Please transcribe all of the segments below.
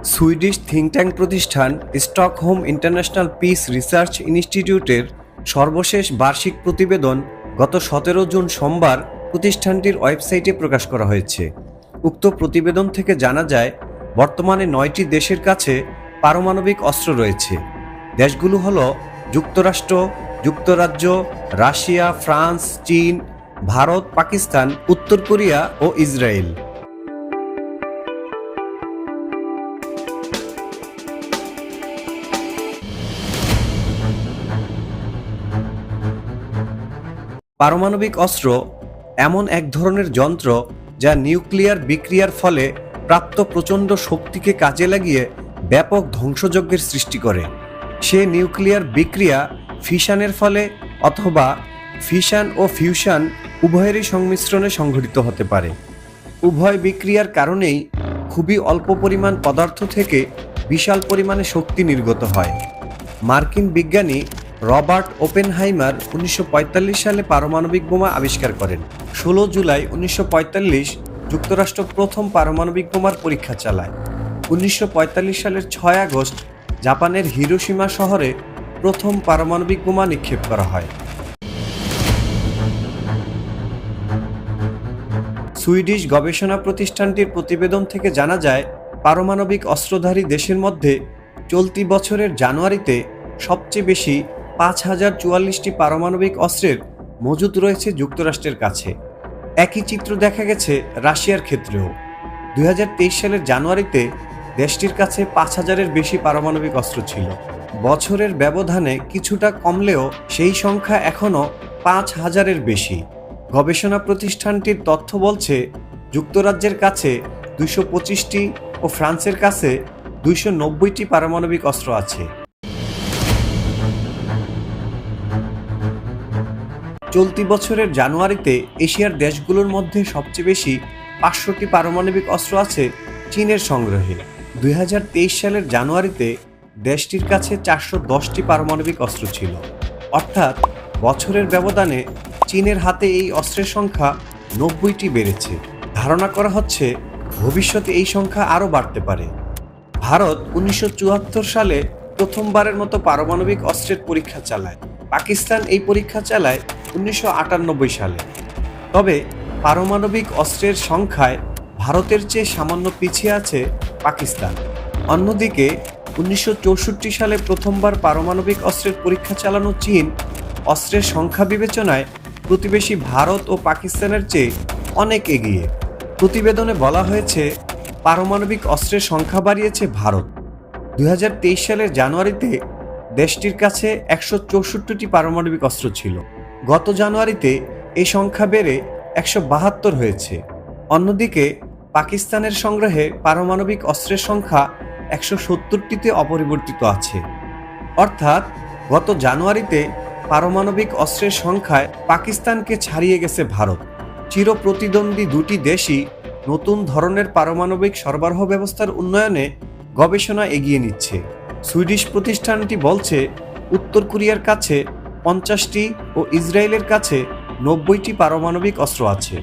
Swedish think tank প্রতিষ্ঠান Stockholm international piece research ইনস্টিটিউটের সর্বশেষ বার্ষিক প্রতিবেদন গত 17 জুন সোমবার প্রতিষ্ঠানটির ওয়েবসাইটে প্রকাশ করা হয়েছে। উক্ত প্রতিবেদন থেকে জানা যায়, বর্তমানে 9টি দেশের কাছে পারমাণবিক অস্ত্র রয়েছে। দেশগুলো হল যুক্তরাষ্ট্র, যুক্তরাজ্য, রাশিয়া, ফ্রান্স, চীন, ভারত, পাকিস্তান, উত্তর কোরিয়া ও ইসরায়েল। পারমাণবিক অস্ত্র এমন এক ধরনের যন্ত্র যা নিউক্লিয়ার বিক্রিয়ার ফলে প্রাপ্ত প্রচণ্ড শক্তিকে কাজে লাগিয়ে ব্যাপক ধ্বংসযজ্ঞের সৃষ্টি করে। সে নিউক্লিয়ার বিক্রিয়া ফিশনের ফলে অথবা ফিশন ও ফিউশন উভয়েরই সংমিশ্রণে সংঘটিত হতে পারে। উভয় বিক্রিয়ার কারণেই খুবই অল্প পরিমাণ পদার্থ থেকে বিশাল পরিমাণে শক্তি নির্গত হয়। মার্কিন বিজ্ঞানী রবার্ট ওপেনহাইমার 1945 সালে পারমাণবিক বোমা আবিষ্কার করেন। 16 জুলাই 1945 যুক্তরাষ্ট্র প্রথম পারমাণবিক বোমার পরীক্ষা চালায়। 1945 সালের 6 আগস্ট জাপানের হিরোশিমা শহরে প্রথম পারমাণবিক বোমা নিক্ষেপ করা হয়। সুইডিশ গবেষণা প্রতিষ্ঠানটির প্রতিবেদন থেকে জানা যায়, পারমাণবিক অস্ত্রধারী দেশের মধ্যে চলতি বছরের জানুয়ারিতে সবচেয়ে বেশি 5044টি পারমাণবিক অস্ত্রের মজুত রয়েছে যুক্তরাষ্ট্রের কাছে। একই চিত্র দেখা গেছে রাশিয়ার ক্ষেত্রেও। 2023 সালের জানুয়ারিতে দেশটির কাছে 5000-এর বেশি পারমাণবিক অস্ত্র ছিল। বছরের ব্যবধানে কিছুটা কমলেও সেই সংখ্যা এখনও 5000-এর বেশি। গবেষণা প্রতিষ্ঠানটির তথ্য বলছে, যুক্তরাজ্যের কাছে 225টি ও ফ্রান্সের কাছে 290টি পারমাণবিক অস্ত্র আছে। চলতি বছরের জানুয়ারিতে এশিয়ার দেশগুলোর মধ্যে সবচেয়ে বেশি 500টি পারমাণবিক অস্ত্র আছে চীনের সংগ্রহে। 2023 সালের জানুয়ারিতে দেশটির কাছে 410টি পারমাণবিক অস্ত্র ছিল। অর্থাৎ বছরের ব্যবধানে চীনের হাতে এই অস্ত্রের সংখ্যা 90টি বেড়েছে। ধারণা করা হচ্ছে ভবিষ্যতে এই সংখ্যা আরও বাড়তে পারে। ভারত 1974 সালে প্রথমবারের মতো পারমাণবিক অস্ত্রের পরীক্ষা চালায়। পাকিস্তান এই পরীক্ষা চালায় 1998 সালে। তবে পারমাণবিক অস্ত্রের সংখ্যায় ভারতের চেয়ে সামান্য পিছিয়ে আছে পাকিস্তান। অন্যদিকে 1964 সালে প্রথমবার পারমাণবিক অস্ত্রের পরীক্ষা চালানো চীন অস্ত্রের সংখ্যা বিবেচনায় প্রতিবেশী ভারত ও পাকিস্তানের চেয়ে অনেক এগিয়ে। প্রতিবেদনে বলা হয়েছে, পারমাণবিক অস্ত্রের সংখ্যা বাড়িয়েছে ভারত। 2023 সালের জানুয়ারিতে দেশটির কাছে 164টি পারমাণবিক অস্ত্র ছিল। গত জানুয়ারিতে এই সংখ্যা বেড়ে 172 হয়েছে। অন্যদিকে পাকিস্তানের সংগ্রহে পারমাণবিক অস্ত্রের সংখ্যা 170টিতে অপরিবর্তিত আছে। অর্থাৎ গত জানুয়ারিতে পারমাণবিক অস্ত্রের সংখ্যায় পাকিস্তানকে ছাড়িয়ে গেছে ভারত। চিরপ্রতিদ্বন্দ্বী দুটি দেশই নতুন ধরনের পারমাণবিক সরবরাহ ব্যবস্থার উন্নয়নে গবেষণা এগিয়ে নিচ্ছে। সুইডিশ প্রতিষ্ঠানটি বলছে, উত্তর কোরিয়ার কাছে 50টি ও ইসরায়েলের কাছে 90টি পারমাণবিক অস্ত্র আছে।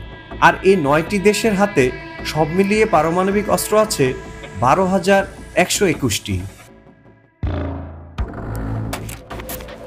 আর এই 9টি দেশের হাতে সব মিলিয়ে পারমাণবিক অস্ত্র আছে 12,121টি।